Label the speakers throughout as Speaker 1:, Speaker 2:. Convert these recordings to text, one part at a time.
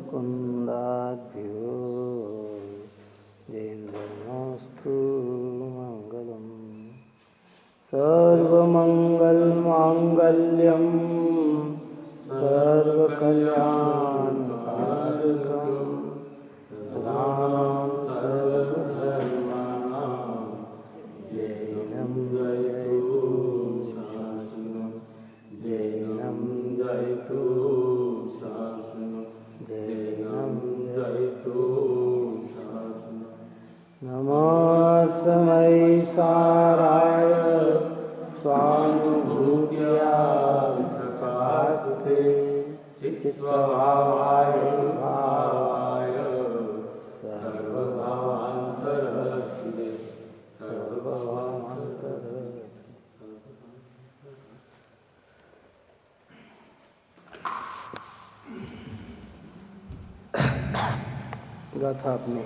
Speaker 1: मुकुन्दाभ्यो जयेन्द्रनमस्तु मङ्गलम्। सर्वमङ्गलमाङ्गल्यं सर्वकल्याणकारकं सदानं सर्वधर्माणां जैनं जयतु शासनं जैनं जयतु शासनं जैनं जयतु शासनं। नमस्मै साराय स्वानुभूत्या चकास्ते चित्स्वभावाय भावाय सर्वभावान्तरस्ते सर्वभावान्तरस्ते। गाथा अपने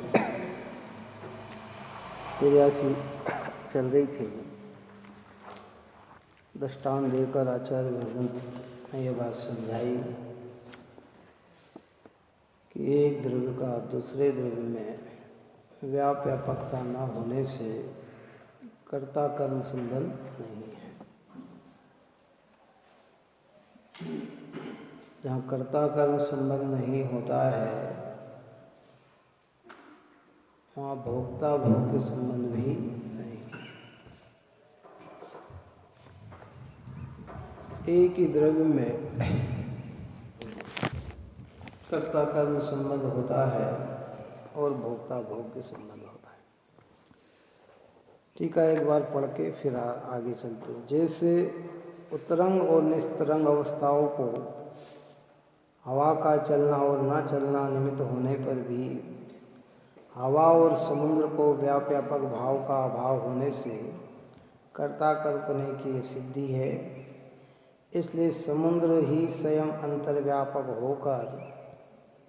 Speaker 1: 83 चल रही थी। दृष्टांत देकर आचार्य भगवंत ने यह बात समझाई कि एक द्रव्य का दूसरे द्रव्य में व्यापकता न होने से कर्ता कर्म संबंध नहीं है। जहाँ कर्ता कर्म संबंध नहीं होता है वहाँ भोक्ता भोग के संबंध भी नहीं है। एक ही द्रव्य में कर्ता कर्म संबंध होता है और भोक्ता भोग के संबंध होता है। ठीक है, एक बार पढ़ के फिर आगे चलते हैं। जैसे उत्तरंग और निस्तरंग अवस्थाओं को हवा का चलना और न चलना निमित्त होने पर भी हवा और समुद्र को व्यापक भाव का अभाव होने से कर्ता कल्पने की सिद्धि है। इसलिए समुद्र ही स्वयं अंतर्व्यापक होकर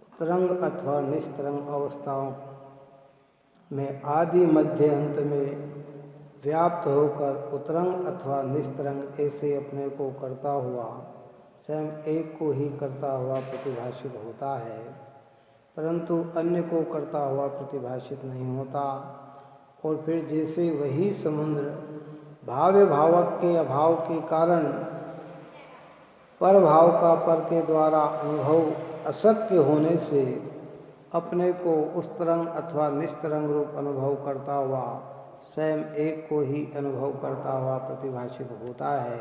Speaker 1: उत्तरंग अथवा निस्तरंग अवस्थाओं में आदि मध्य अंत में व्याप्त होकर उत्तरंग अथवा निस्तरंग ऐसे अपने को करता हुआ स्वयं एक को ही करता हुआ प्रतिभाषित होता है, परंतु अन्य को करता हुआ प्रतिभाषित नहीं होता। और फिर जैसे वही समुद्र भाव्य भावक के अभाव के कारण पर भाव का पर के द्वारा अनुभव अशक्य होने से अपने को उस तरंग अथवा निस्तरंग रूप अनुभव करता हुआ स्वयं एक को ही अनुभव करता हुआ प्रतिभाषित होता है,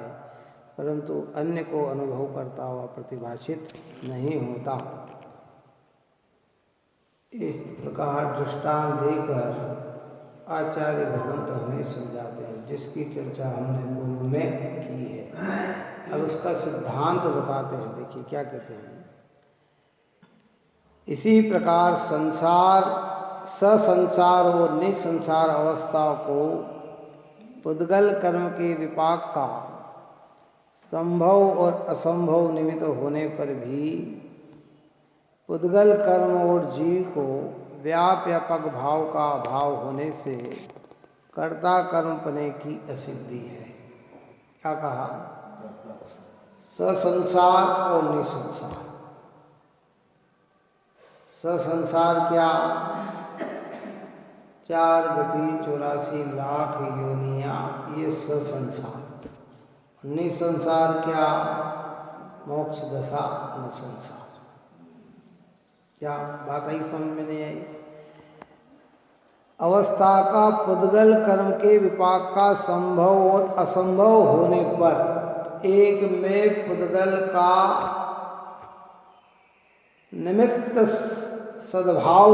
Speaker 1: परंतु अन्य को अनुभव करता हुआ प्रतिभाषित नहीं होता। इस प्रकार दृष्टांत देकर आचार्य भगवंत हमें समझाते हैं, जिसकी चर्चा हमने पूर्व में की है। अब उसका सिद्धांत बताते हैं। देखिए क्या कहते हैं। इसी प्रकार संसार ससंसार और निसंसार अवस्था को पुद्गल कर्म के विपाक का संभव और असंभव निमित्त होने पर भी पुद्गल कर्म और जीव को व्यापक भाव का अभाव होने से कर्ता कर्मपने की असिद्धि है। क्या कहा? ससंसार और निसंसार। ससंसार क्या? 4 गति 84 लाख योनियाँ, ये ससंसार। निसंसार क्या? मोक्ष दशा निसंसार। क्या बात आई समझ में नहीं आई? अवस्था का पुद्गल कर्म के विपाक का संभव और असंभव होने पर एक में पुद्गल का निमित्त सद्भाव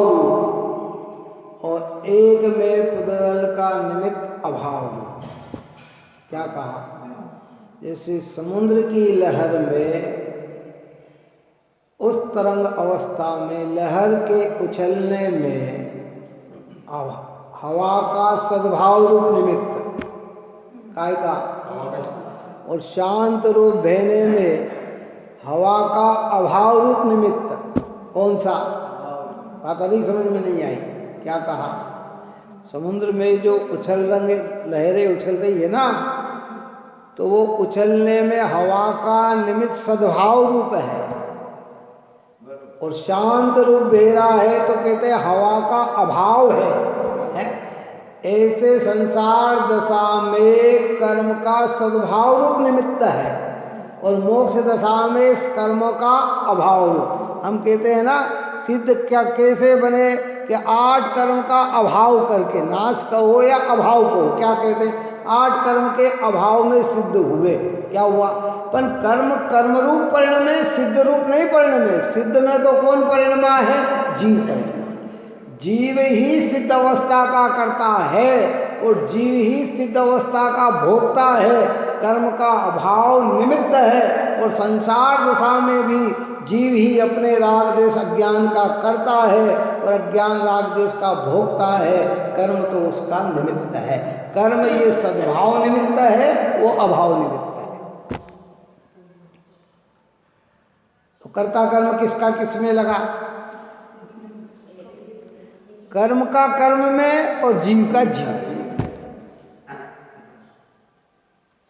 Speaker 1: और एक में पुद्गल का निमित्त अभाव। क्या कहा? जैसे समुद्र की लहर में उस तरंग अवस्था में लहर के उछलने में हवा का सद्भाव रूप निमित्त काय का, और शांत रूप बहने में हवा का अभाव रूप निमित्त कौन सा? बात अभी समझ में नहीं आई। क्या कहा? समुद्र में जो उछल रंग लहरें उछल रही है ना, तो वो उछलने में हवा का निमित्त सद्भाव रूप है। और शांत रूप बेरा है तो कहते हैं हवा का अभाव है? ऐसे संसार दशा में कर्म का सद्भाव रूप निमित्त है और मोक्ष दशा में कर्म का अभाव रूप। हम कहते हैं ना सिद्ध क्या कैसे बने कि 8 कर्म का अभाव करके, नाश कहो या अभाव कहो, क्या कहते हैं 8 कर्म के अभाव में सिद्ध हुए। क्या हुआ? पर कर्म कर्म रूप परिणमे, सिद्ध रूप नहीं परिणमे। सिद्ध में तो कौन परिणमा है? जीव परिणमा। जीव ही सिद्ध अवस्था का करता है और जीव ही सिद्ध अवस्था का भोगता है। कर्म का अभाव निमित्त है और संसार दशा में भी जीव ही अपने राग देश अज्ञान का करता है और अज्ञान राग देश का भोगता है। कर्म तो उसका निमित्त है। कर्म ये सद्भाव निमित्त है, वो अभाव निमित्त है। तो कर्ता कर्म किसका किसमें लगा? कर्म का कर्म में और जीव का जीव।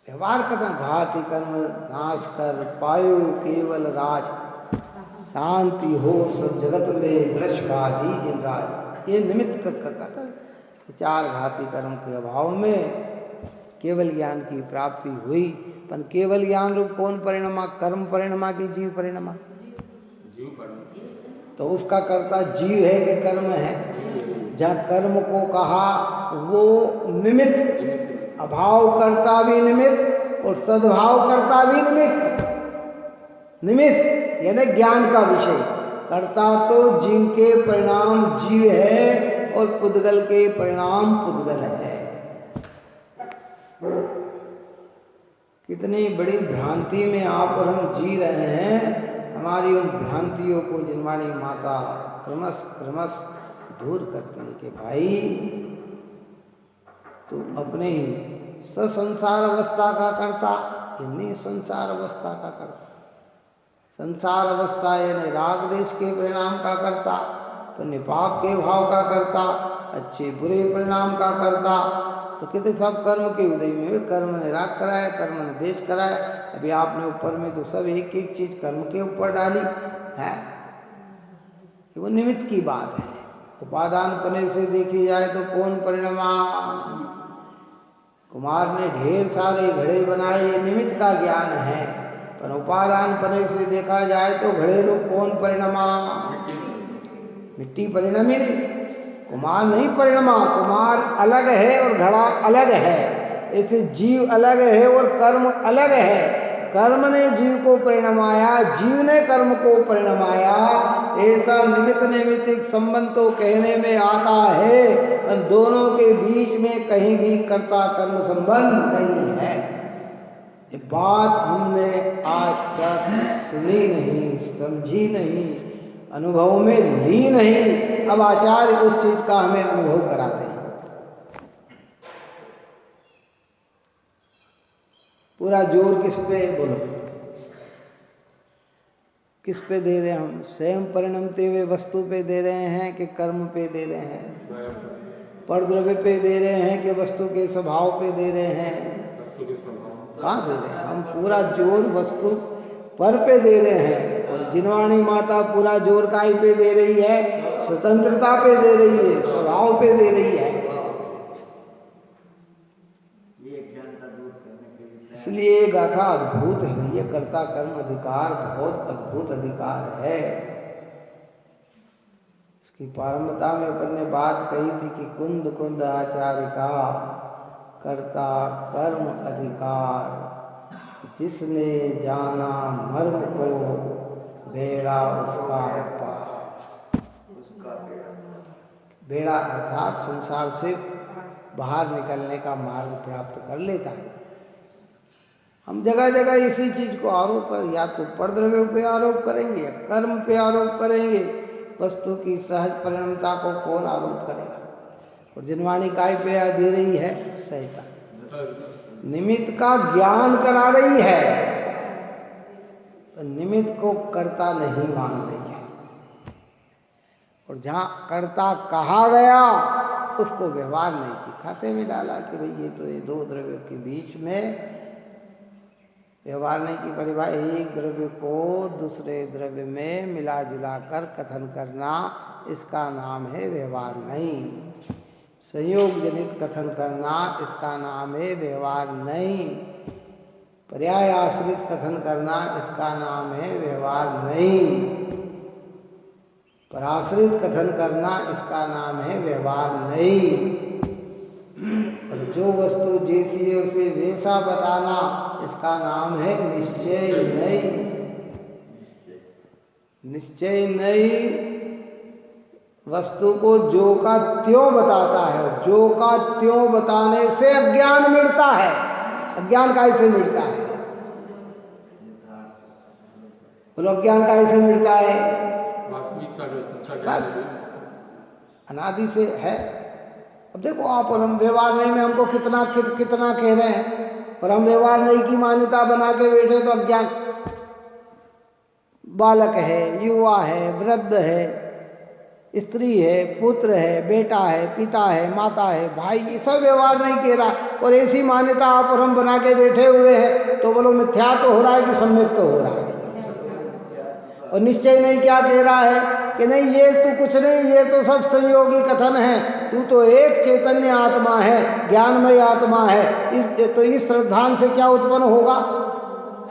Speaker 1: व्यवहार करना घाति कर्म नाश कर पायो केवल राज, शांति हो सब जगत में वृषभादि जिन राज। ये निमित्त का 4 घाती कर्म के अभाव में केवल ज्ञान की प्राप्ति हुई। पर केवल ज्ञान रूप कौन परिणमा? कर्म परिणमा की जीव परिणमा? जीव परिणमा। तो उसका कर्ता जीव है कि कर्म है? जहाँ कर्म को कहा वो निमित्त, अभाव करता भी निमित्त और सद्भाव करता भी निमित्त यानी ज्ञान का विषय। कर्ता तो जीव के परिणाम जीव है और पुद्गल के परिणाम पुद्गल है। कितनी बड़ी भ्रांति में आप और हम जी रहे हैं। हमारी उन भ्रांतियों को जिनवाणी माता क्रमश क्रमश दूर करती है कि भाई तू अपने ही ससंसार अवस्था का करता, इन्हीं संसार अवस्था का करता। संसार अवस्था यानी राग देश के परिणाम का करता, तो निपाप के भाव का करता, अच्छे बुरे परिणाम का करता। तो कहते सब कर्म के उदय में कर्म ने राग कराया, कर्म ने देश कराया। अभी आपने ऊपर में तो सब एक एक चीज कर्म के ऊपर डाली है, वो निमित्त की बात है। उपादान पने से देखी जाए तो कौन परिणमा? कुमार ने ढेर सारे घड़े बनाए, ये निमित्त का ज्ञान है। पर उपादान पने से देखा जाए तो घड़े रूप कौन परिणमा? मिट्टी परिणमी नहीं, कुमार नहीं परिणमा। कुमार अलग है और घड़ा अलग है। ऐसे जीव अलग है और कर्म अलग है। कर्म ने जीव को परिणमाया, जीव ने कर्म को परिणमाया। ऐसा निमित्त निमित्त संबंध तो कहने में आता है, दोनों के बीच में कहीं भी कर्ता कर्म संबंध नहीं है। ये बात हमने आज तक सुनी नहीं, समझी नहीं, अनुभव में ली नहीं। अब आचार्य उस चीज का हमें अनुभव कराते हैं। पूरा जोर किस पे? बोलो, किस पे दे रहे हैं हम? स्वयं परिणमते हुए वस्तु पे दे रहे हैं कि कर्म पे दे रहे हैं? परद्रव्य पे दे रहे हैं कि वस्तु के स्वभाव पे दे रहे हैं? वस्तु के स्वभाव। कहाँ दे रहे हैं हम? पूरा जोर वस्तु पर पे दे रहे हैं। और जिनवाणी माता पूरा जोर काय पे दे रही है? स्वतंत्रता पे दे रही है, स्वभाव पे दे रही है। इसलिए गाथा अद्भुत है। ये कर्ता कर्म अधिकार बहुत अद्भुत अधिकार है। इसकी प्रारंभता में अपन ने बात कही थी कि कुंद कुंद आचार्य का कर्ता कर्म अधिकार, जिसने जाना मर्म को बेड़ा उसका पार। बेड़ा अर्थात संसार से बाहर निकलने का मार्ग प्राप्त कर लेता है। हम जगह जगह इसी चीज को आरोप कर, या तो परद्रव्यों पे आरोप करेंगे या कर्म पे आरोप करेंगे। वस्तु की सहज परिणमता को कौन आरोप करेगा? और जिनवाणी काय पे दे रही है? सहिता निमित्त का ज्ञान करा रही है, तो निमित्त को कर्ता नहीं मान रही है। और जहाँ कर्ता कहा गया उसको व्यवहार नहीं की, खाते में डाला कि भाई ये तो ये दो द्रव्यों के बीच में व्यवहार नहीं की परिभाषा, एक द्रव्य को दूसरे द्रव्य में मिला जुला कर कथन करना, इसका नाम है व्यवहार नहीं। संयोग जनित कथन करना, इसका नाम है व्यवहार नहीं। पर्याय आश्रित कथन करना, इसका नाम है व्यवहार नहीं। पराश्रित कथन करना, इसका नाम है व्यवहार नहीं। और जो वस्तु जैसी है उसे वैसा बताना, इसका नाम है निश्चय नहीं। निश्चय नहीं वस्तु को जो का त्यों बताता है। जो का त्यों बताने से अज्ञान मिटता है। अज्ञान कैसे मिटता है? बोलो, अज्ञान कैसे मिटता है? बस अनादि से है। अब देखो आप और हम व्यवहार नहीं में हमको कितना कह रहे हैं, और हम व्यवहार नहीं की मान्यता बना के बैठे तो अज्ञान। बालक है, युवा है, वृद्ध है, स्त्री है, पुत्र है, बेटा है, पिता है, माता है, भाई, ये सब व्यवहार नहीं कह रहा, और ऐसी मान्यता आप और हम बना के बैठे हुए हैं। तो बोलो मिथ्या तो हो रहा है कि सम्यक तो हो रहा है? और निश्चय नहीं क्या कह रहा है कि नहीं ये तू कुछ नहीं, ये तो सब संयोगी कथन है, तू तो एक चैतन्य आत्मा है, ज्ञानमय आत्मा है। इस श्रद्धांत से क्या उत्पन्न होगा?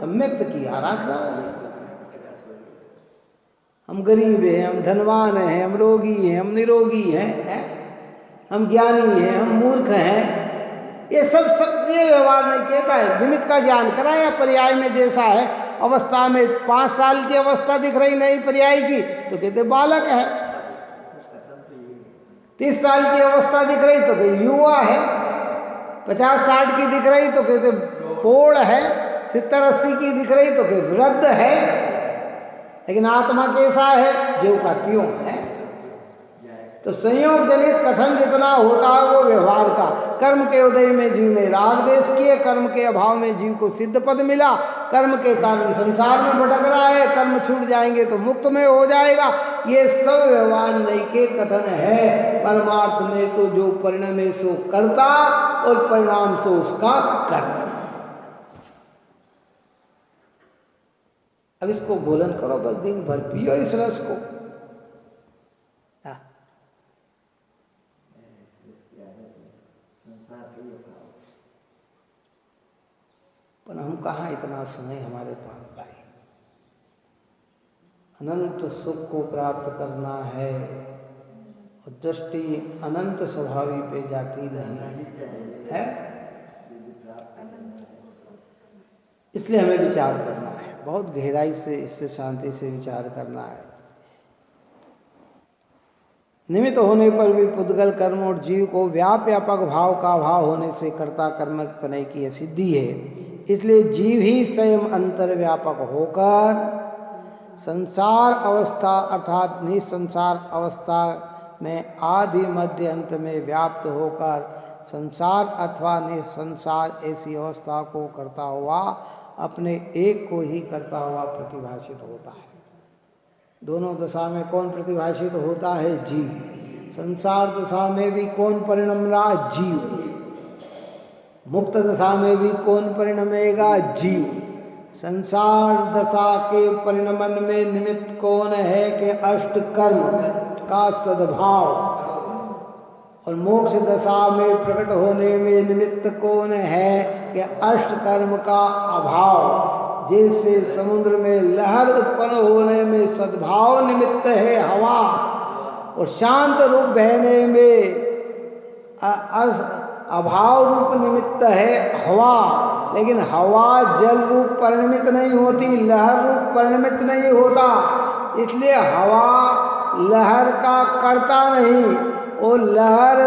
Speaker 1: सम्यक्त की आराधना। हम गरीब हैं, हम धनवान हैं, हम रोगी हैं, हम निरोगी हैं, हम ज्ञानी हैं, हम मूर्ख हैं, ये सब ये व्यवहार नहीं कहता है। निमित्त का ज्ञान करा या पर्याय में जैसा है अवस्था में 5 साल की अवस्था दिख रही नहीं पर्याय की तो कहते बालक है। 30 साल की अवस्था दिख रही तो कहते युवा है। 50-60 की दिख रही तो कहते पौड़ है। 70-80 की दिख रही तो कहते वृद्ध है। लेकिन आत्मा कैसा है? ज्यों का त्यों है। तो संयोग जनित कथन जितना होता है वो व्यवहार का। कर्म के उदय में जीव ने राग देश किए, कर्म के अभाव में जीव को सिद्ध पद मिला, कर्म के कारण संसार में भटक रहा है, कर्म छूट जाएंगे तो मुक्त में हो जाएगा। ये सब व्यवहार नहीं के कथन है। परमार्थ में तो जो परिणाम है सो कर्ता और परिणाम सो उसका कर्म। अब इसको बोलन करो, बस दिन भर पियो इस रस को। पर हम कहाँ इतना समय हमारे पास भाई। अनंत सुख को प्राप्त करना है और दृष्टि अनंत स्वभावी पे जाती नहीं है, इसलिए हमें विचार करना है, बहुत गहराई से, इससे शांति से विचार करना है। निमित्त होने पर भी पुद्गल कर्म और जीव को व्यापक भाव का अभाव होने से कर्ता कर्म पने की सिद्धि है। इसलिए जीव ही स्वयं अंतर व्यापक होकर संसार अवस्था अर्थात निसंसार अवस्था में आदि मध्य अंत में व्याप्त होकर संसार अथवा निसंसार ऐसी अवस्था को करता हुआ अपने एक को ही करता हुआ प्रतिभाषित होता है। दोनों दशा में कौन प्रतिभाषित होता है? जीव। संसार दशा में भी कौन परिणम रहा? जीव। मुक्त दशा में भी कौन परिणमेगा? जीव। संसार दशा के परिणमन में निमित्त कौन है कि अष्ट कर्म का सद्भाव, और मोक्ष दशा में प्रकट होने में निमित्त कौन है कि अष्ट कर्म का अभाव। जैसे समुद्र में लहर उत्पन्न होने में सद्भाव निमित्त है हवा, और शांत रूप बहने में अभाव रूप निमित्त है हवा। लेकिन हवा जल रूप परिणमित नहीं होती, लहर रूप परिणमित नहीं होता। इसलिए हवा लहर का कर्ता नहीं, वो लहर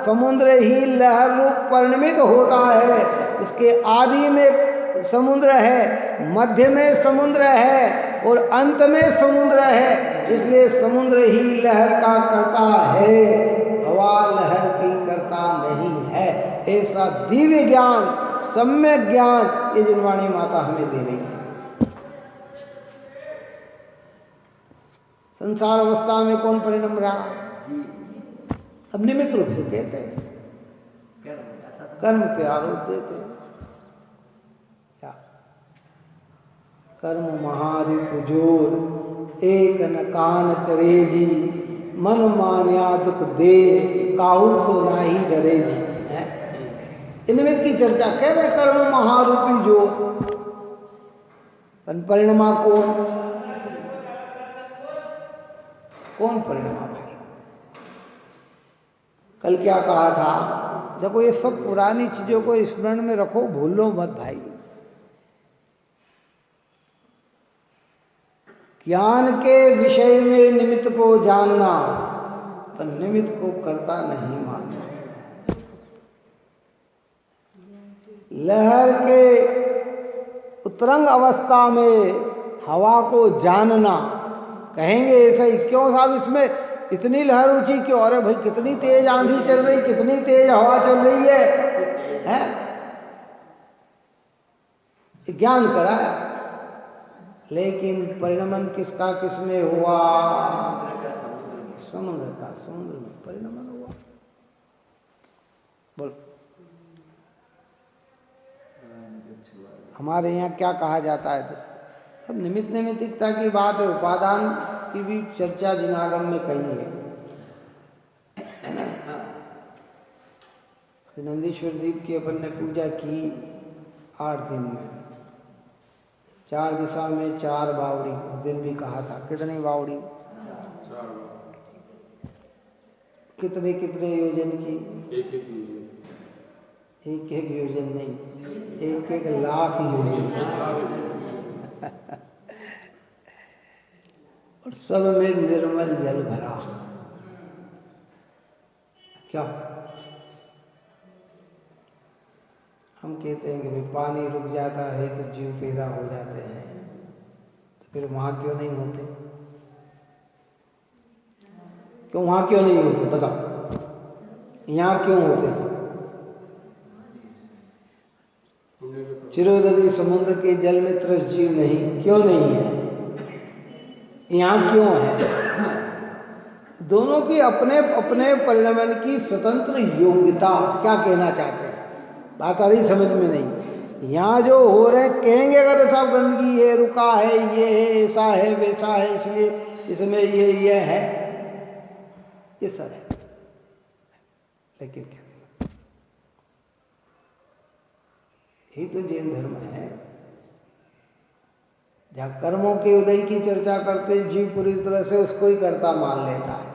Speaker 1: समुद्र ही लहर रूप परिणमित होता है। उसके आदि में समुद्र है, मध्य में समुद्र है और अंत में समुद्र है। इसलिए समुद्र ही लहर का कर्ता है, हवा लहर की कर्ता नहीं है। ऐसा दिव्य ज्ञान, सम्यक ज्ञान ये जिनवाणी माता हमें दे रही है। संसार अवस्था में कौन परिणम रहा? अब निमित्त रूप से कहते हैं, कर्म पे आरोप देते हैं। क्या कर्म महारिपु जोर, एक न कान करे जी, मन मान्या दुख दे, काहू सो नाही डरे जी। इनमें की चर्चा कह रहे कर्म महारूपी जोर, परिणमा कौन परिणमा भाई? कल क्या कहा था? देखो ये सब पुरानी चीजों को स्मरण में रखो, भूलो मत भाई। ज्ञान के विषय में निमित्त को जानना, पर निमित्त को कर्ता नहीं मानना। लहर के उतरंग अवस्था में हवा को जानना, कहेंगे ऐसा क्यों साहब, इसमें इतनी लहर ऊंची क्यों? अरे भाई कितनी तेज आंधी चल रही, कितनी तेज हवा चल रही है? ज्ञान कराया, लेकिन परिणमन किसका किसमें हुआ? समुद्र का, समुद्र में परिणमन हुआ। बोल, हमारे यहाँ क्या कहा जाता है? सब निमित्त नैमित्तिकता की बात है, उपादान की भी चर्चा जिनागम में कही है ना। नंदीश्वर दीप की अपन ने पूजा की 8 दिन में, 4 दिशा में 4 बावड़ी, उस दिन भी कहा था। कितनी बावड़ी? 4। कितने कितने योजन की? एक एक योजन नहीं, 1 लाख योजन। और सब में निर्मल जल भरा। क्या हम कहते हैं कि भाई पानी रुक जाता है तो जीव पैदा हो जाते हैं, तो फिर वहां क्यों नहीं होते? क्यों वहां क्यों नहीं होते बताओ? यहाँ क्यों होते? चिरोदरी समुद्र के जल में त्रस जीव नहीं, क्यों नहीं है? यहाँ क्यों है? दोनों की अपने अपने परिणमन की स्वतंत्र योग्यता। क्या कहना चाहते हैं? बात आ रही समझ में नहीं? यहाँ जो हो रहे कहेंगे अगर सब गंदगी है, रुका है, ये है, ऐसा है, वैसा है, इसलिए इसमें ये है, ये सब है, लेकिन क्या यही तो जैन धर्म है, जहाँ कर्मों के उदय की चर्चा करते जीव पूरी तरह से उसको ही कर्ता मान लेता है।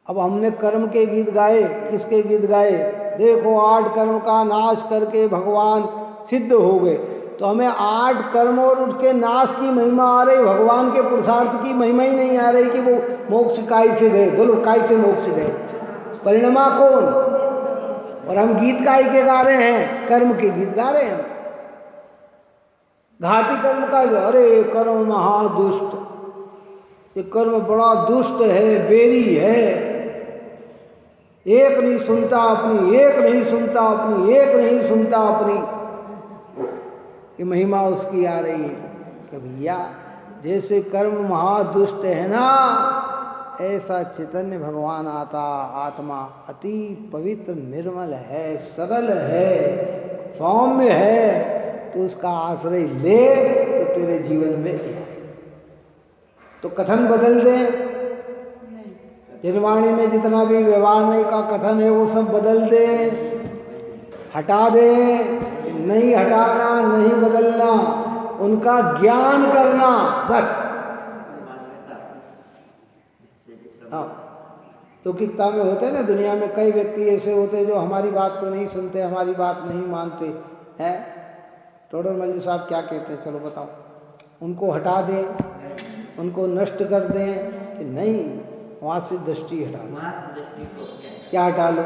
Speaker 1: अब हमने कर्म के गीत गाए, किसके गीत गाए? देखो 8 कर्म का नाश करके भगवान सिद्ध हो गए, तो हमें 8 कर्म और उसके नाश की महिमा आ रही, भगवान के पुरुषार्थ की महिमा ही नहीं आ रही कि वो मोक्ष काय से गए। बोलो काय से मोक्ष गए? परिणमा कौन? और हम गीत काय के गा रहे हैं? कर्म के गीत गा रहे हैं। घाती कर्म का, अरे कर्म महादुष्ट, ये कर्म बड़ा दुष्ट है, बेरी है, एक नहीं सुनता अपनी, एक नहीं सुनता अपनी, एक नहीं सुनता अपनी। ये महिमा उसकी आ रही है कि भैया जैसे कर्म महादुष्ट है ना, ऐसा चैतन्य भगवान आता, आत्मा अति पवित्र निर्मल है, सरल है, सौम्य है, तो उसका आश्रय ले तो तेरे जीवन में तो कथन बदल दे। निर्वाणी में जितना भी व्यवहार का कथन है वो सब बदल दे, हटा दे। नहीं हटाना, नहीं बदलना, उनका ज्ञान करना बस। हाँ, लौकिकता में होते हैं ना, दुनिया में कई व्यक्ति ऐसे होते हैं जो हमारी बात को नहीं सुनते, हमारी बात नहीं मानते हैं। टोडरमल जी साहब क्या कहते हैं? चलो बताओ, उनको हटा दें, उनको नष्ट कर दें कि नहीं, वहाँ से दृष्टि हटा लो। क्या हटा लो?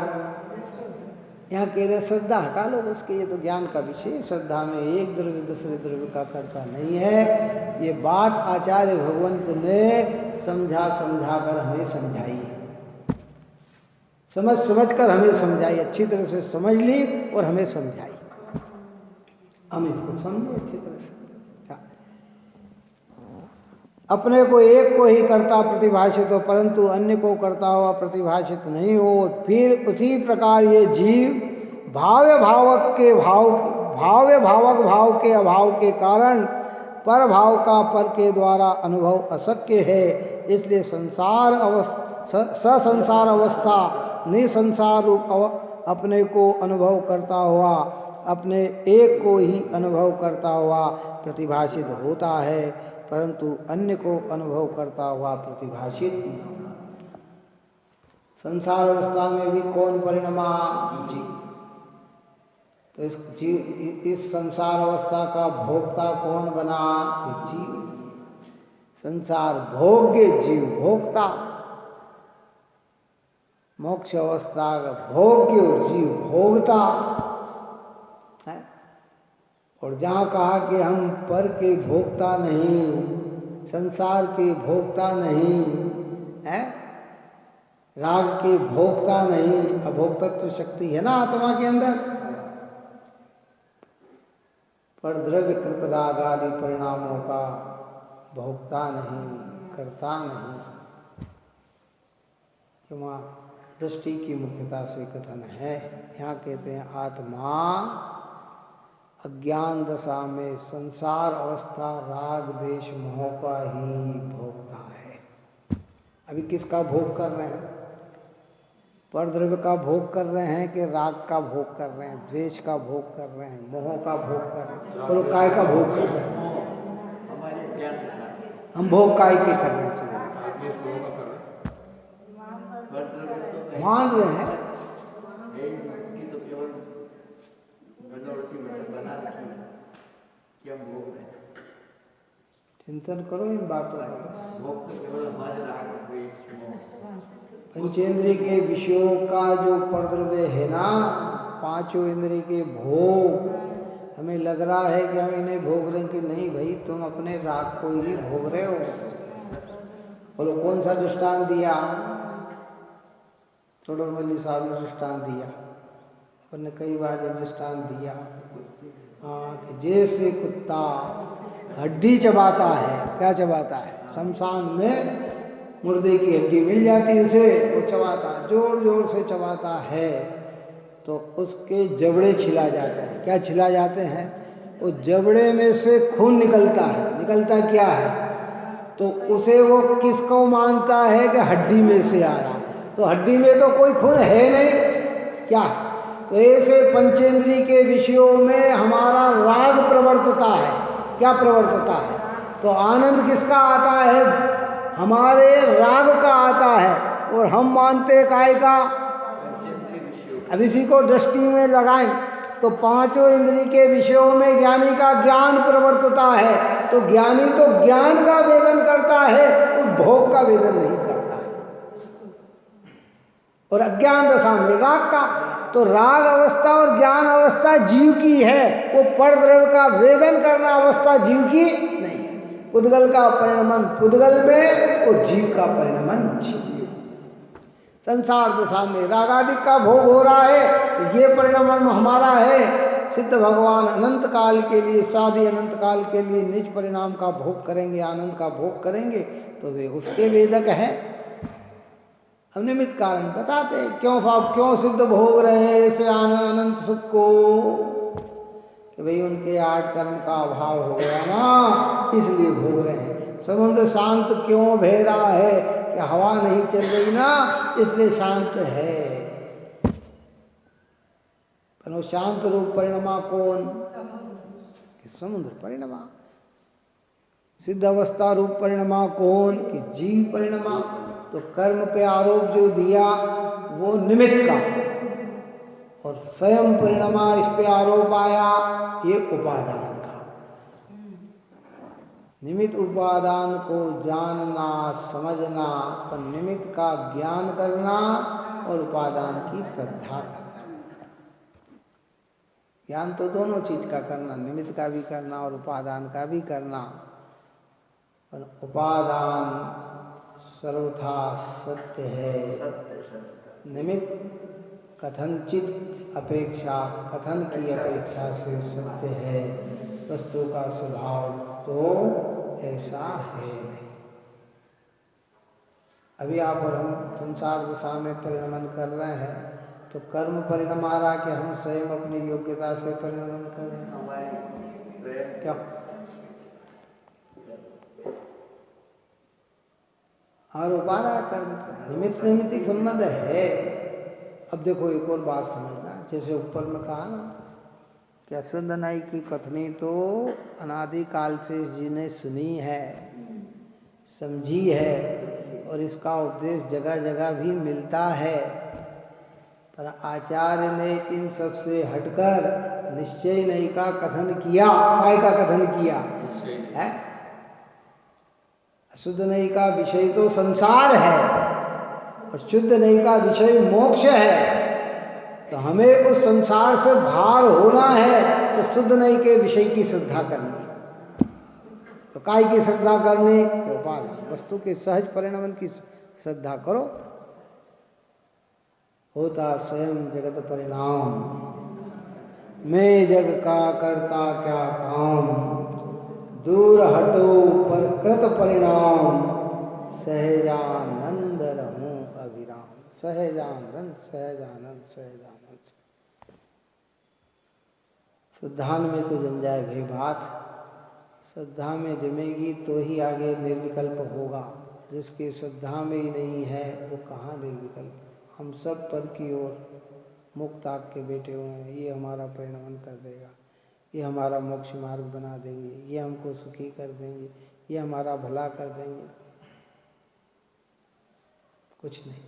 Speaker 1: यहाँ कह रहे श्रद्धा हटा लो बस, के ये तो ज्ञान का विषय। श्रद्धा में एक द्रव्य दूसरे द्रव्य का कर्ता नहीं है। ये बात आचार्य भगवंत ने समझा कर हमें समझाई, समझ कर हमें समझाई, अच्छी तरह से समझ ली और हमें समझाई, हम इसको समझे अच्छी तरह से। अपने को एक को ही कर्ता प्रतिभाषित हो, परंतु अन्य को करता हुआ प्रतिभाषित नहीं हो। फिर उसी प्रकार ये जीव भाव्य भावक भाव के अभाव के कारण पर भाव का पर के द्वारा अनुभव अशक्य है। इसलिए ससंसार अवस्था निसंसार रूप अपने को अनुभव करता हुआ अपने एक को ही अनुभव करता हुआ प्रतिभाषित होता है, परंतु अन्य को अनुभव करता हुआ प्रतिभाषित नहीं होता। संसार अवस्था में भी कौन परिणमा? जीव। तो इस संसार अवस्था का भोक्ता कौन बना? जीव। संसार भोग्य, जीव भोक्ता। मोक्ष अवस्था का भोग्य और जीव भोगता है। और जहाँ कहा कि हम पर के भोक्ता नहीं, संसार के भोक्ता नहीं है, राग के भोक्ता नहीं, अभोक्तत्व शक्ति है ना आत्मा के अंदर, पर द्रव्यकृत राग आदि परिणामों का भोक्ता नहीं, करता नहीं। क्यों? दृष्टि की मुख्यता से कथन है। यहाँ कहते हैं आत्मा अज्ञान दशा में संसार अवस्था राग देश मोह का ही भोगता है। अभी किसका भोग कर रहे हैं? पर द्रव्य का भोग कर रहे हैं कि राग का भोग कर रहे हैं, द्वेष का भोग कर रहे हैं, मोह का भोग कर रहे हैं? बोलो काय का भोग कर रहे हैं? हम भोग काय के कर रहे हैं? मान रहे हैं। चिंतन करो इन बातों का। पंचेंद्रिय के विषयों का जो परद्रव्य है ना, पांचों इंद्रिय के भोग, हमें लग रहा है कि हम इन्हें भोग रहे हैं कि नहीं भाई, तुम अपने राग को ही भोग रहे हो। बोलो कौन सा दृष्टांत दिया? चोडरमल्ली साहब ने दृष्टांत दिया, उन्होंने कई बार ये दृष्टांत दिया। हाँ, कि जैसे कुत्ता हड्डी चबाता है, क्या चबाता है? शमशान में मुर्दे की हड्डी मिल जाती है उसे, वो चबाता, जोर जोर से चबाता है, तो उसके जबड़े छिला जाते हैं। क्या छिला जाते हैं? वो जबड़े में से खून निकलता है। निकलता क्या है? तो उसे वो किसको मानता है कि हड्डी में से आ रहा है, तो हड्डी में तो कोई खून है नहीं। क्या? तो ऐसे पंचेंद्रिय के विषयों में हमारा राग प्रवर्तता है। क्या प्रवर्तता है? तो आनंद किसका आता है? हमारे राग का आता है, और हम मानते काय का? अब इसी को दृष्टि में लगाएं तो पांचों इंद्रिय के विषयों में ज्ञानी का ज्ञान प्रवर्तता है, तो ज्ञानी तो ज्ञान का वेदन करता है, उस भोग का वेदन नहीं करता है। और अज्ञान दशा में राग का, तो राग अवस्था और ज्ञान अवस्था जीव की है, वो परद्रव्य का वेदन करना अवस्था जीव की नहीं है। पुद्गल का परिणमन पुद्गल में, वो जीव का परिणमन जीव। संसार दशा में रागादि का भोग हो रहा है, तो ये परिणमन हमारा है। सिद्ध भगवान अनंत काल के लिए, साधि अनंत काल के लिए निज परिणाम का भोग करेंगे, आनंद का भोग करेंगे, तो वे उसके वेदक हैं। अब निमित्त कारण बताते हैं क्यों सिद्ध भोग रहे हैं ऐसे अनंत सुख को, कि भाई उनके 8 कर्म का अभाव हो गया ना, इसलिए भोग रहे हैं। समुद्र शांत क्यों बह रहा है? कि हवा नहीं चल रही ना, इसलिए शांत है। पर वो शांत रूप परिणमा कौन? कि समुद्र परिणमा। सिद्ध अवस्था रूप परिणमा कौन? कि जीव परिणमा। तो कर्म पे आरोप जो दिया वो निमित्त का, और स्वयं परिणमा इस पे आरोप आया ये उपादान का। निमित्त उपादान को जानना समझना, पर निमित्त का ज्ञान करना और उपादान की श्रद्धा करना। ज्ञान तो दोनों चीज का करना, निमित्त का भी करना और उपादान का भी करना। पर उपादान सर्वथा सत्य है, निमित्त कथनचित अपेक्षा, कथन की अपेक्षा से सत्य है। वस्तु का स्वभाव तो ऐसा है नहीं। अभी आप और हम संसार दशा में परिणमन कर रहे हैं, तो कर्म परिणाम आ रहा कि हम स्वयं अपनी योग्यता से परिणमन कर रहे हैं? क्या और उपादाय कर्म निमित्त निमित्तिक संबंध है। अब देखो एक और बात समझना, जैसे ऊपर में कहा ना कि अशुद्ध नाई की कथनी तो अनादिकाल से जिन्हें सुनी है, समझी है, और इसका उपदेश जगह जगह भी मिलता है, पर आचार्य ने इन सब से हटकर निश्चय नहीं का कथन किया। काय का कथन किया है? अशुद्ध नहीं का विषय तो संसार है और शुद्ध नहीं का विषय मोक्ष है। तो हमें उस संसार से बाहर होना है तो शुद्ध नहीं के विषय की श्रद्धा करनी। तो काय की श्रद्धा करनी? तो उपादान वस्तु के सहज परिणाम की श्रद्धा करो। होता स्वयं जगत परिणाम, मैं जग का करता क्या काम, दूर हटो पर कृत परिणाम, सहजानंद रहूं अविराम। सहजानंद सहजानंद सहजानंद। श्रद्धा में तो जम जाए भाई बात। श्रद्धा में जमेगी तो ही आगे निर्विकल्प होगा। जिसकी श्रद्धा में ही नहीं है वो कहाँ निर्विकल्प। हम सब पर की ओर मुक्त आग के बैठे हुए हैं। ये हमारा परिणमन कर देगा, ये हमारा मोक्ष मार्ग बना देंगे, ये हमको सुखी कर देंगे, ये हमारा भला कर देंगे। कुछ नहीं।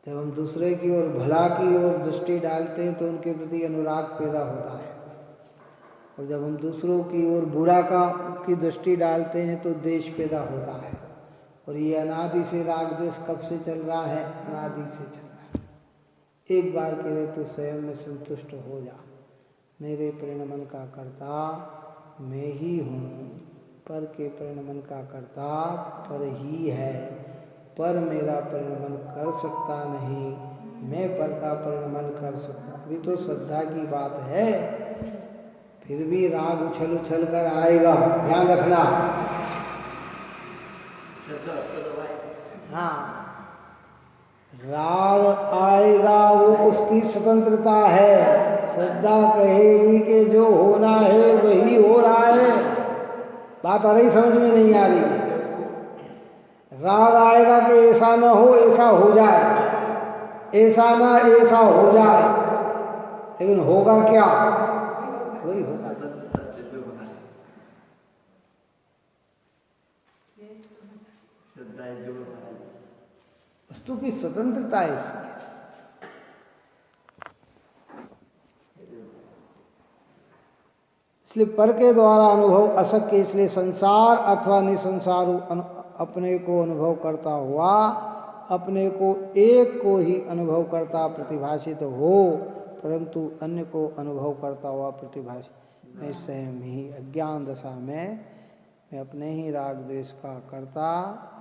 Speaker 1: जब हम दूसरे की ओर भला की ओर दृष्टि डालते हैं तो उनके प्रति अनुराग पैदा होता है, और जब हम दूसरों की ओर बुरा की दृष्टि डालते हैं तो द्वेष पैदा होता है। और ये अनादि से राग द्वेष कब से चल रहा है? अनादि से चल रहा है। एक बार कहे तो स्वयं में संतुष्ट हो जा। मेरे परिणमन का कर्ता मैं ही हूँ, पर के परिणमन का कर्ता पर ही है। पर मेरा परिणमन कर सकता नहीं, मैं पर का परिणमन कर सकता। अभी तो श्रद्धा की बात है, फिर भी राग उछल उछल कर आएगा, ध्यान रखना। हाँ, राग आएगा, वो उसकी स्वतंत्रता है। श्रद्धा कहेगी कि जो होना है वही हो रहा है। बात आ रही, समझ में नहीं आ रही? राग आएगा कि ऐसा ना हो ऐसा हो जाए, ऐसा ना ऐसा हो जाए, लेकिन होगा क्या? वही होगा। वस्तु की स्वतंत्रता है इसकी। इसलिए पर के द्वारा अनुभव अशक्य, इसलिए संसार अथवा निसंसार अपने को अनुभव करता हुआ अपने को एक को ही अनुभव करता प्रतिभाषित हो, परंतु अन्य को अनुभव करता हुआ प्रतिभाषित मैं स्वयं ही अज्ञान दशा में मैं अपने ही राग देश का कर्ता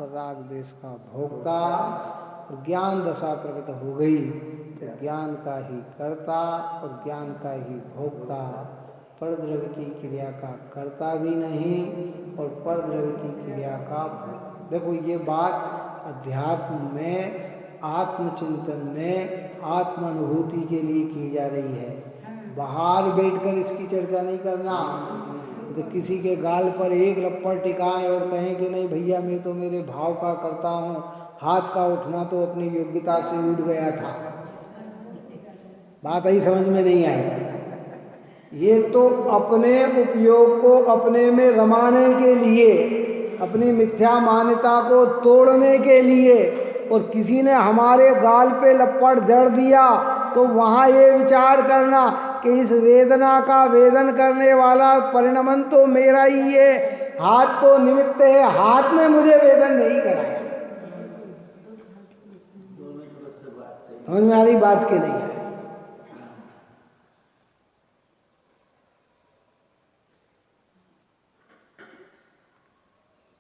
Speaker 1: और राग देश का भोक्ता। और ज्ञान दशा प्रकट हो गई तो ज्ञान का ही कर्ता और ज्ञान का ही भोक्ता। परद्रव्य की क्रिया का कर्ता भी नहीं और परद्रव्य की क्रिया का भोक्ता। देखो ये बात अध्यात्म में, आत्मचिंतन में, आत्मानुभूति के लिए की जा रही है। बाहर बैठकर इसकी चर्चा नहीं करना। तो किसी के गाल पर एक लप्पड़ टिकाएं और कहें कि नहीं भैया मैं तो मेरे भाव का करता हूँ, हाथ का उठना तो अपनी योग्यता से उठ गया था। बात ही समझ में नहीं आई। ये तो अपने उपयोग को अपने में रमाने के लिए, अपनी मिथ्या मान्यता को तोड़ने के लिए, और किसी ने हमारे गाल पे लप्पड़ जड़ दिया तो वहाँ ये विचार करना कि इस वेदना का वेदन करने वाला परिणमन तो मेरा ही है, हाथ तो निमित्त है, हाथ ने मुझे वेदन नहीं कराया। समझ में आ रही बात के नहीं है?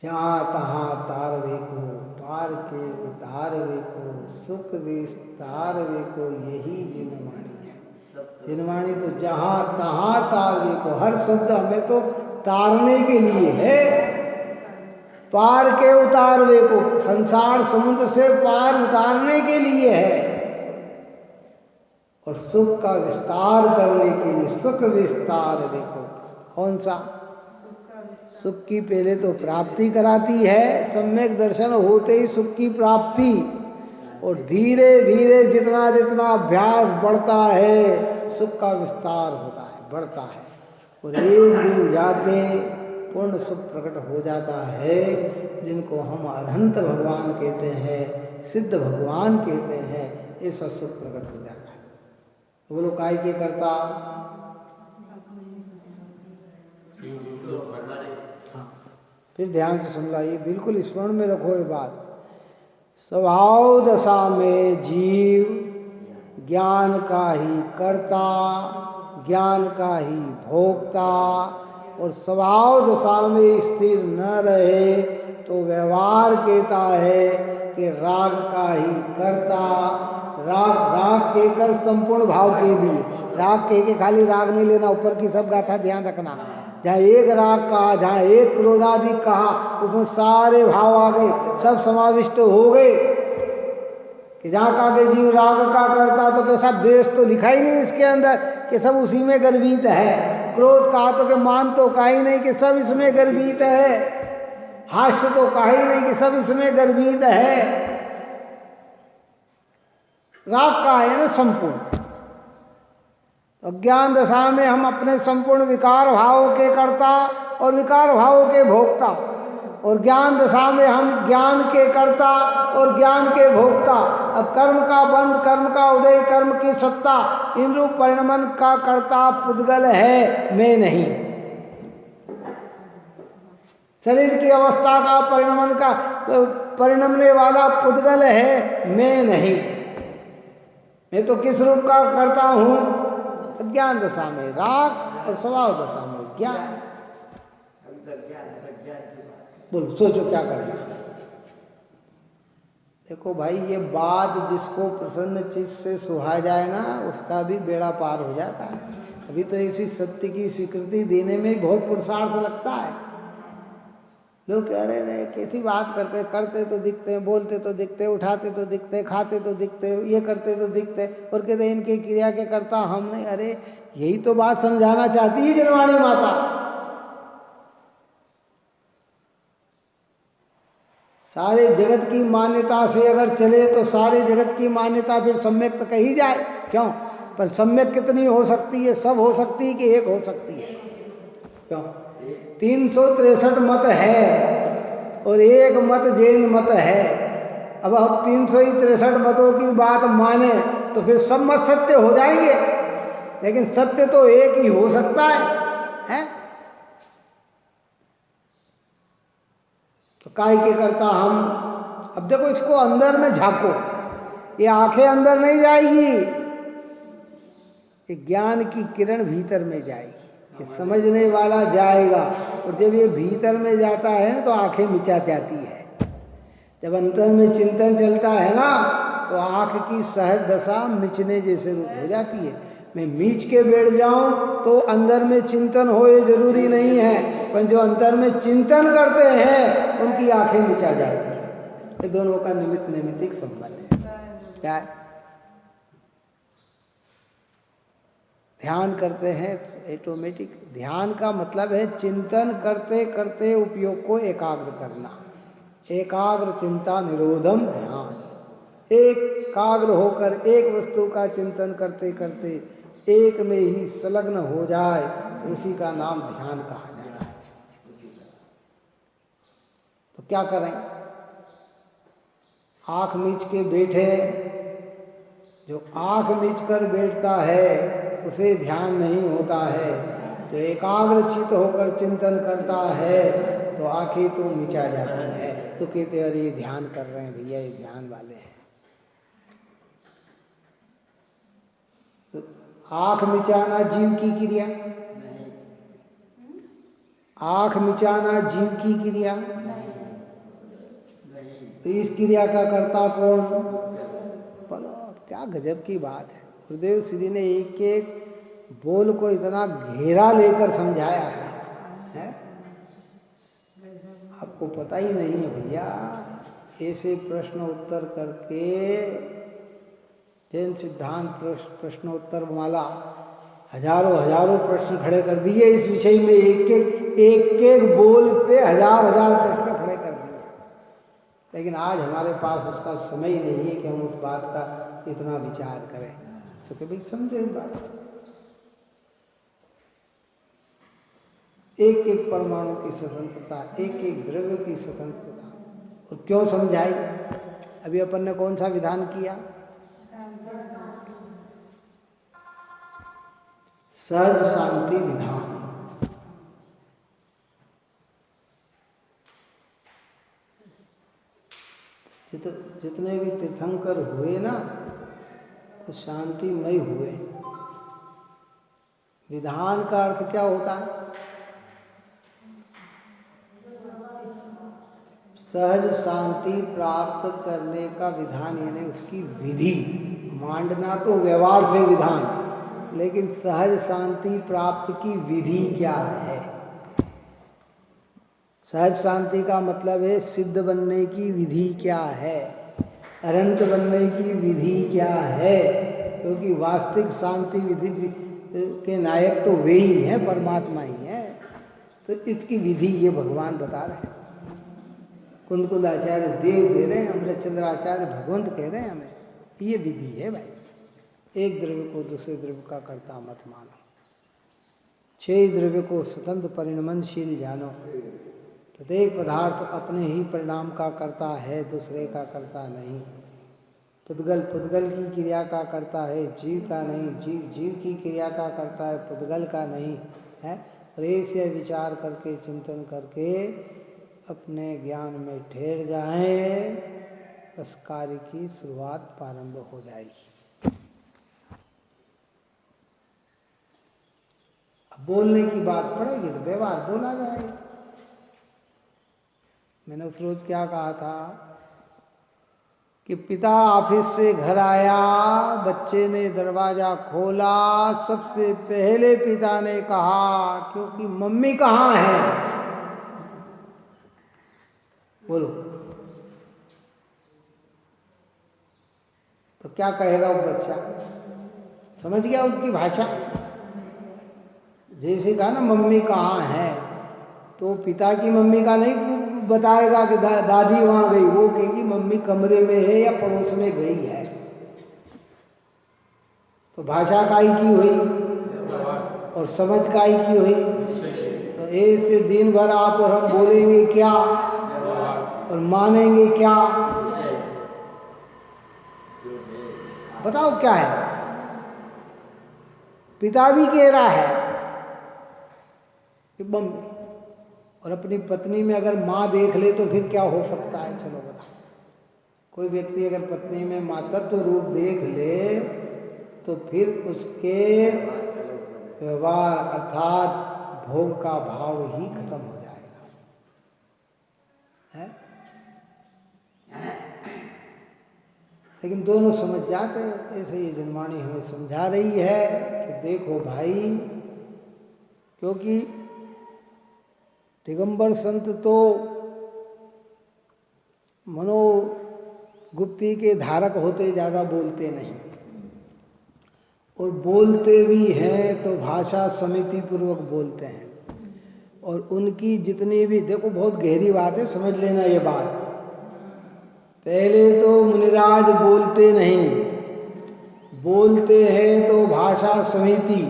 Speaker 1: जहाँ तहाँ तारवे को, पार के उतारवे को, सुख विस्तारवे को, यही जिनवाणी है। जिनवाणी तो जहाँ तहाँ तारवे को, हर शब्द हमें तो तारने के लिए है। पार के उतारवे को, संसार समुद्र से पार उतारने के लिए है, और सुख का विस्तार करने के लिए, सुख विस्तारवे को। कौन सा? सुख की पहले तो प्राप्ति कराती है, सम्यक दर्शन होते ही सुख की प्राप्ति, और धीरे धीरे जितना जितना अभ्यास बढ़ता है सुख का विस्तार होता है, बढ़ता है, और एक दिन जाके पूर्ण सुख प्रकट हो जाता है, जिनको हम अनंत भगवान कहते हैं, सिद्ध भगवान कहते हैं। ऐसा सुख प्रकट हो जाता है। बोलो काय के करता? हाँ, फिर ध्यान से सुन ला, ये बिल्कुल स्मरण में रखो ये बात। स्वभाव दशा में जीव ज्ञान का ही कर्ता, ज्ञान का ही भोक्ता, और स्वभाव दशा में स्थिर न रहे तो व्यवहार कहता है कि राग का ही कर्ता। राग राग कहकर संपूर्ण भाव के दिए, राग कह के खाली राग नहीं लेना, ऊपर की सब गाथा ध्यान रखना। जहाँ एक राग कहा, जहाँ एक क्रोधादि कहा, उसमें सारे भाव आ गए, सब समाविष्ट हो गए। कि जहाँ कहा कि जीव राग का करता तो कैसा द्वेष तो लिखा ही नहीं इसके अंदर कि सब उसी में गर्भित है। क्रोध कहा तो कि मान तो कहा ही नहीं कि सब इसमें गर्भित है। हास्य तो कहा ही नहीं कि सब इसमें गर्भित है। राग का है ना संपूर्ण। अज्ञान दशा में हम अपने संपूर्ण विकार भावों के कर्ता और विकार भावों के भोक्ता, और ज्ञान दशा में हम ज्ञान के कर्ता और ज्ञान के भोक्ता। अब कर्म का बंध, कर्म का उदय, कर्म की सत्ता, इन रूप परिणमन का कर्ता पुद्गल है, मैं नहीं। शरीर की अवस्था का परिणमन का परिणमने वाला पुद्गल है, मैं नहीं। मैं तो किस रूप का करता हूं? अज्ञान दशा में राग और स्वभाव दशा में ज्ञान। बोलो सोचो क्या करें। देखो भाई, ये बात जिसको प्रसन्न चित्त से सुहा जाए ना, उसका भी बेड़ा पार हो जाता है। अभी तो इसी सत्य की स्वीकृति देने में बहुत पुरुषार्थ लगता है। लोग कह रहे हैं कैसी बात करते, करते तो दिखते हैं, बोलते तो दिखते, उठाते तो दिखते, खाते तो दिखते, ये करते तो दिखते, और कहते हैं इनके क्रिया के करता हम नहीं। अरे यही तो बात समझाना चाहती है जनवाणी माता। सारे जगत की मान्यता से अगर चले तो सारे जगत की मान्यता फिर सम्यक तो कही जाए, क्यों? पर सम्यक कितनी हो सकती है? सब हो सकती है कि एक हो सकती है? क्यों? 363 मत है और एक मत जैन मत है। अब हम 363 मतों की बात माने तो फिर सब मत सत्य हो जाएंगे, लेकिन सत्य तो एक ही हो सकता है? तो काय के करता हम? अब देखो इसको अंदर में झांको, ये आंखें अंदर नहीं जाएगी, ये ज्ञान की किरण भीतर में जाएगी, ये समझने वाला जाएगा। और जब ये भीतर में जाता है तो आंखें मिचा जाती है। जब अंतर में चिंतन चलता है ना, तो आंख की सहज दशा मिचने जैसे रूप हो जाती है। मैं मीच के बैठ जाऊं तो अंदर में चिंतन हो, ये जरूरी नहीं है, पर जो अंतर में चिंतन करते हैं उनकी आंखें मिचा जाती है। ये दोनों का निमित्त नैमित्तिक संबंध है। क्या है? ध्यान करते हैं ऑटोमेटिक। ध्यान का मतलब है चिंतन करते करते उपयोग को एकाग्र करना। एकाग्र चिंता निरोधम ध्यान। एकाग्र होकर एक वस्तु का चिंतन करते करते एक में ही संलग्न हो जाए तो उसी का नाम ध्यान कहा जाता है। तो क्या करें? आंख मीच के बैठे, जो आंख मीच कर बैठता है उसे ध्यान नहीं होता है। जो एकाग्र चित्त होकर चिंतन करता है तो आंखें तो मिचा जाती है। तो कहते अरे ये ध्यान कर रहे हैं भैया, ये ध्यान वाले हैं। तो आंख मिचाना जीव की क्रिया, आंख मिचाना जीव की क्रिया। तो इस क्रिया का कर्ता कौन? क्या गजब की बात है। गुरुदेव श्री ने एक एक बोल को इतना घेरा लेकर समझाया है, आपको पता ही नहीं है भैया। ऐसे प्रश्न उत्तर करके जैन सिद्धांत प्रश्नोत्तर माला हजारों हजारों प्रश्न खड़े कर दिए इस विषय में। एक एक बोल पे हजार हजार प्रश्न खड़े कर दिए। लेकिन आज हमारे पास उसका समय ही नहीं है कि हम उस बात का इतना विचार करें। तो कि भाई समझो इस बात, एक एक परमाणु की स्वतंत्रता, एक एक द्रव्य की स्वतंत्रता। और क्यों समझाई? अभी अपन ने कौन सा विधान किया? सहज शांति विधान। जितने भी तीर्थंकर हुए ना तो शांतिमय हुए। विधान का अर्थ क्या होता है? सहज शांति प्राप्त करने का विधान, यानी उसकी विधि। मांडना तो व्यवहार से विधान, लेकिन सहज शांति प्राप्त की विधि क्या है? सहज शांति का मतलब है सिद्ध बनने की विधि क्या है, अनंत बनने की विधि क्या है। क्योंकि वास्तविक शांति विधि के नायक तो वे ही हैं, परमात्मा ही है। तो इसकी विधि ये भगवान बता रहे हैं। कुंद आचार्य देव दे रहे हैं, अमृतचंद्र आचार्य भगवंत कह रहे हैं हमें, ये विधि है भाई। एक द्रव्य को दूसरे द्रव्य का कर्ता मत मानो, 6 द्रव्य को स्वतंत्र परिणमनशील जानो। प्रत्येक पदार्थ अपने ही परिणाम का कर्ता है, दूसरे का कर्ता नहीं। पुद्गल पुद्गल की क्रिया का करता है, जीव का नहीं। जीव जीव की क्रिया का करता है, पुद्गल का नहीं है। और ऐसे विचार करके, चिंतन करके अपने ज्ञान में ठहर जाएं, बस कार्य की शुरुआत प्रारंभ हो जाएगी। अब बोलने की बात पड़ेगी तो व्यवहार बोला जाएगा। मैंने उस रोज क्या कहा था कि पिता ऑफिस से घर आया, बच्चे ने दरवाजा खोला, सबसे पहले पिता ने कहा क्योंकि मम्मी कहाँ है? बोलो तो क्या कहेगा वो बच्चा? समझ गया उनकी भाषा? जैसे कहा ना मम्मी कहाँ है, तो पिता की मम्मी का नहीं बताएगा कि दादी वहां गई, वो कहेगी मम्मी कमरे में है या पड़ोस में गई है। तो भाषा काई की हुई और समझ काई की हुई। तो ऐसे दिन भर आप और हम बोलेंगे क्या और मानेंगे क्या? बताओ क्या है? पिता भी कह रहा है कि मम्मी, और अपनी पत्नी में अगर माँ देख ले तो फिर क्या हो सकता है? चलो बताओ, कोई व्यक्ति अगर पत्नी में मातृत्व रूप देख ले तो फिर उसके व्यवहार अर्थात भोग का भाव ही खत्म हो जाएगा, है? लेकिन दोनों समझ जाते। ऐसे ये जनवाणी हमें समझा रही है कि देखो भाई, क्योंकि दिगंबर संत तो मनोगुप्ती के धारक होते, ज़्यादा बोलते नहीं, और बोलते भी हैं तो भाषा समिति पूर्वक बोलते हैं। और उनकी जितनी भी, देखो बहुत गहरी बात है, समझ लेना ये बात। पहले तो मुनिराज बोलते नहीं, बोलते हैं तो भाषा समिति,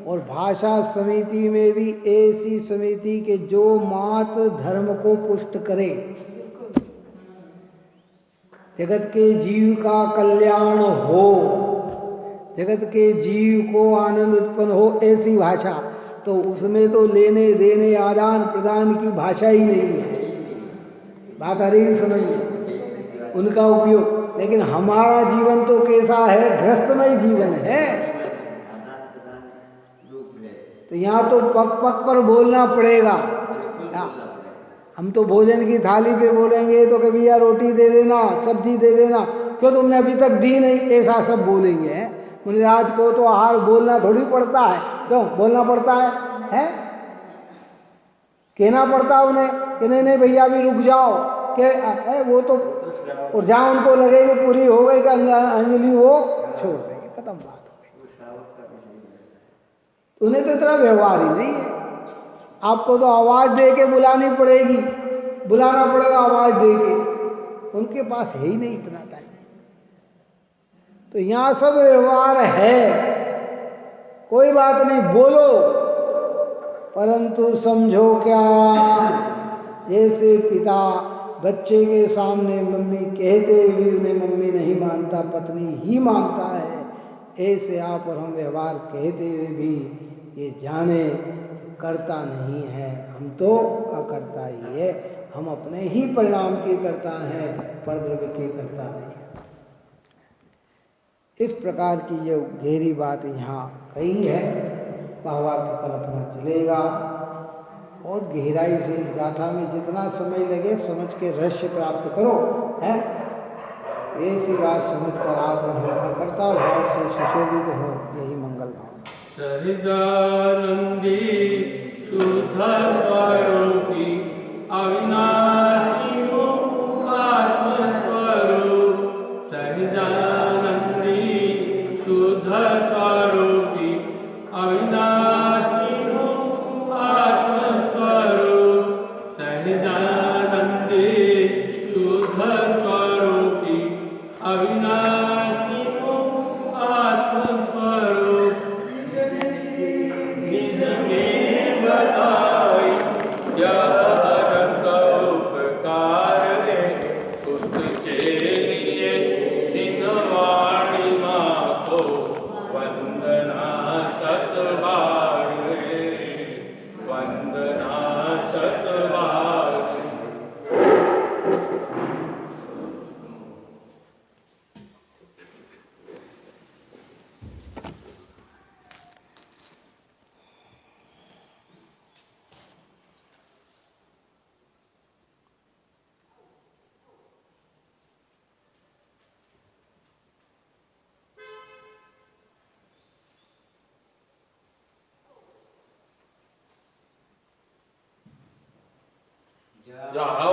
Speaker 1: और भाषा समिति में भी ऐसी समिति के जो मात धर्म को पुष्ट करे, जगत के जीव का कल्याण हो, जगत के जीव को आनंद उत्पन्न हो, ऐसी भाषा। तो उसमें तो लेने देने आदान प्रदान की भाषा ही नहीं है। बात आ रही समझ में? उनका उपयोग। लेकिन हमारा जीवन तो कैसा है? गृहस्थमय जीवन है। तो यहाँ तो पग पग पर बोलना पड़ेगा। हम तो भोजन की थाली पे बोलेंगे तो कभी यार रोटी दे देना, सब्जी दे देना, क्यों तुमने अभी तक दी नहीं, ऐसा सब बोलेंगे। मुनिराज को तो आहार बोलना थोड़ी पड़ता है, क्यों बोलना पड़ता है? कहना पड़ता उन्हें कि नहीं नहीं भैया अभी रुक जाओ, के वो तो, और जहाँ उनको लगे कि पूरी हो गई कि अंजलि वो छोड़ देंगे, खत्म बात हो गई। उन्हें तो इतना व्यवहार ही नहीं है। आपको तो आवाज़ दे के बुलानी पड़ेगी, बुलाना पड़ेगा आवाज़ दे के, उनके पास है ही नहीं इतना टाइम। तो यहाँ सब व्यवहार है, कोई बात नहीं, बोलो, परंतु समझो क्या, जैसे पिता बच्चे के सामने मम्मी कहते हुए उन्हें मम्मी नहीं मानता, पत्नी ही मानता है, ऐसे आप और हम व्यवहार कहते हुए भी ये जाने करता नहीं है, हम तो अकर्ता ही है, हम अपने ही परिणाम के करता है, परद्रव्य के करता नहीं। इस प्रकार की जो गहरी बात यहाँ कही है, भावार्थ कल्पना चलेगा, और गहराई से इस गाथा में जितना समय लगे समझ के रहस्य प्राप्त करो, है ऐसी बात समझ कर आप और हम अकर्ता भाव से सुशोभित हो, यही मंगल भाव।
Speaker 2: सहजानंदी शुद्ध स्वरूपी अविनाशी आत्मस्वरूप, सहजानंदी शुद्ध स्वरूपी अविनाशी आत्मस्वरूप, सहजानंदी शुद्ध स्वरूपी अविनाशी आत्मस्वरूप, निज में बताई यह उपकार है, उसके लिए जिनवाणी माँ को वंदना शतबार है, वंदना शतबार। जहाँ